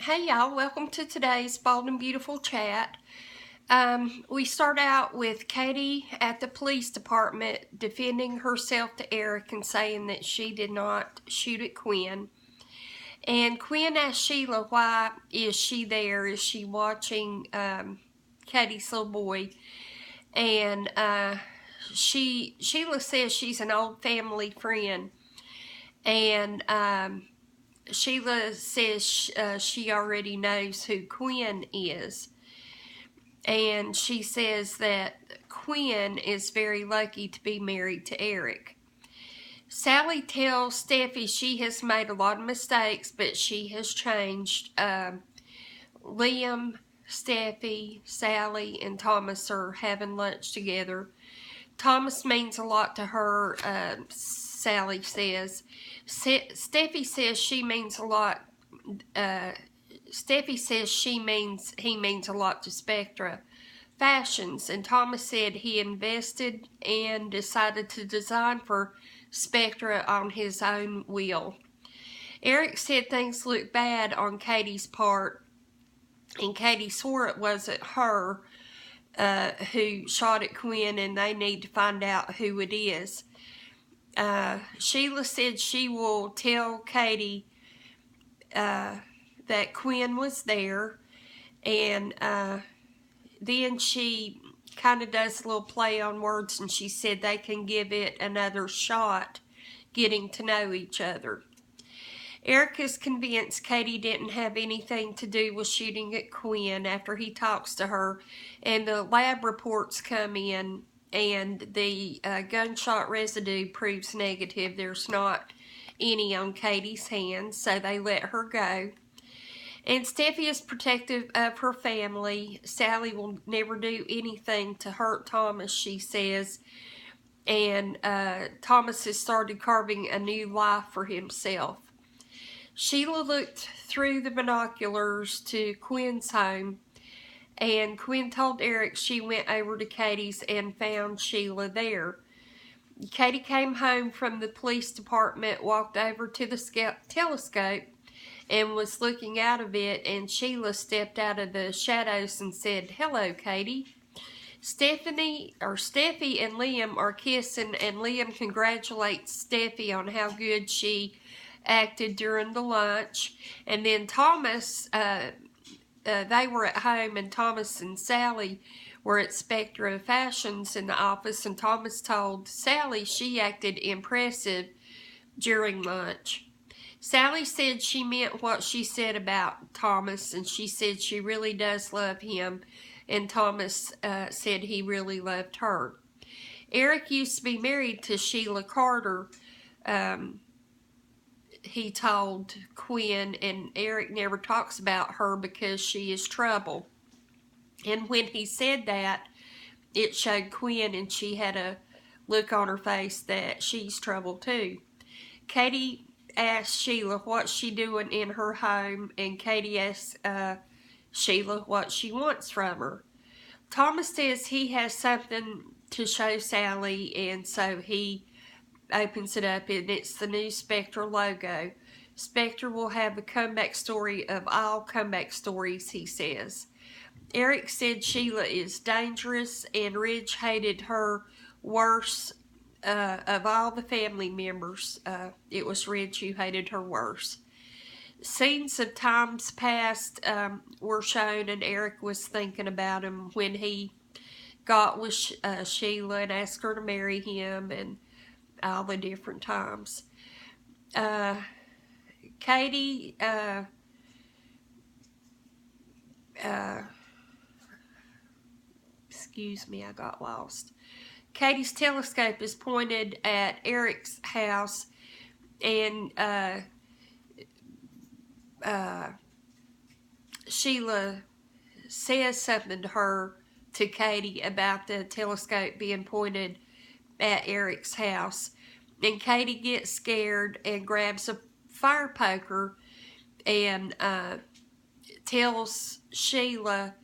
Hey y'all, welcome to today's Bold and Beautiful chat. We start out with Katie at the police department defending herself to Eric and saying that she did not shoot at Quinn. And Quinn asked Sheila, why is she there? Is she watching Katie's little boy? And Sheila says she's an old family friend. And Sheila says she already knows who Quinn is. And she says that Quinn is very lucky to be married to Eric. Sally tells Steffi she has made a lot of mistakes, but she has changed. Liam, Steffi, Sally, and Thomas are having lunch together. Thomas means a lot to her, Sally says. Steffi says she means a lot. Steffi says he means a lot to Spectra Fashions, and Thomas said he invested and decided to design for Spectra on his own will. Eric said things looked bad on Katie's part, and Katie swore it wasn't her who shot at Quinn, and they need to find out who it is. Sheila said she will tell Katie that Quinn was there, and then she kind of does a little play on words, and she said they can give it another shot getting to know each other. Eric is convinced Katie didn't have anything to do with shooting at Quinn after he talks to her, and the lab reports come in, and the gunshot residue proves negative. There's not any on Katie's hands, so they let her go. And Steffi is protective of her family. Sally will never do anything to hurt Thomas, she says. And Thomas has started carving a new life for himself. Sheila looked through the binoculars to Quinn's home, and Quinn told Eric she went over to Katie's and found Sheila there. Katie came home from the police department, walked over to the telescope, and was looking out of it, and Sheila stepped out of the shadows and said, "Hello, Katie." Steffi and Liam are kissing, and Liam congratulates Steffi on how good she acted during the lunch. And then Thomas, they were at home, and Thomas and Sally were at Spectra Fashions in the office, and Thomas told Sally she acted impressive during lunch. Sally said she meant what she said about Thomas, and she said she really does love him, and Thomas said he really loved her. Eric used to be married to Sheila Carter, he told Quinn, and Eric never talks about her because she is trouble. And when he said that, it showed Quinn, and she had a look on her face that she's trouble too. Katie asked Sheila what's she doing in her home, and Katie asked Sheila what she wants from her. Thomas says he has something to show Sally, and so he opens it up, and it's the new Spectra logo. Spectra will have a comeback story of all comeback stories, he says. Eric said Sheila is dangerous, and Ridge hated her worse. Of all the family members, it was Ridge who hated her worse. Scenes of times past were shown, and Eric was thinking about him when he got with Sheila and asked her to marry him, and all the different times. Katie, excuse me, I got lost. Katie's telescope is pointed at Eric's house, and Sheila says something to Katie about the telescope being pointed at Eric's house. And Katie gets scared and grabs a fire poker and tells Sheila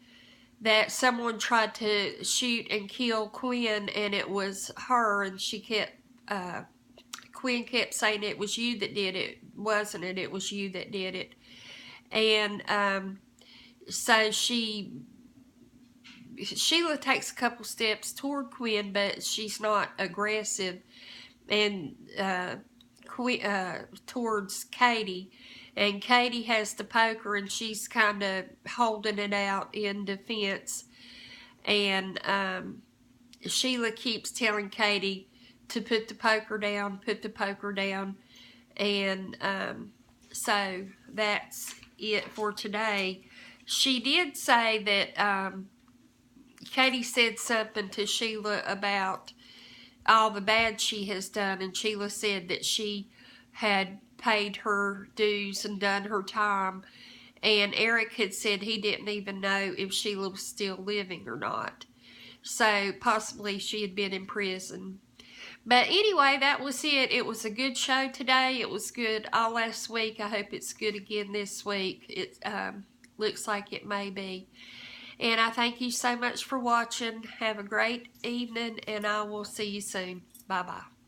that someone tried to shoot and kill Quinn, and it was her, and Quinn kept saying it was you that did it, wasn't it? It was you that did it. And so Shiela takes a couple steps toward Quinn, but she's not aggressive, and towards Katie. And Katie has the poker, and she's kind of holding it out in defense. And Shiela keeps telling Katie to put the poker down, put the poker down. And so that's it for today. She did say that Katie said something to Shiela about all the bad she has done, and Shiela said that she had paid her dues and done her time, and Eric had said he didn't even know if Shiela was still living or not, so possibly she had been in prison. But anyway, that was it. It was a good show today. It was good all last week. I hope it's good again this week. It looks like it may be. And I thank you so much for watching. Have a great evening, and I will see you soon. Bye-bye.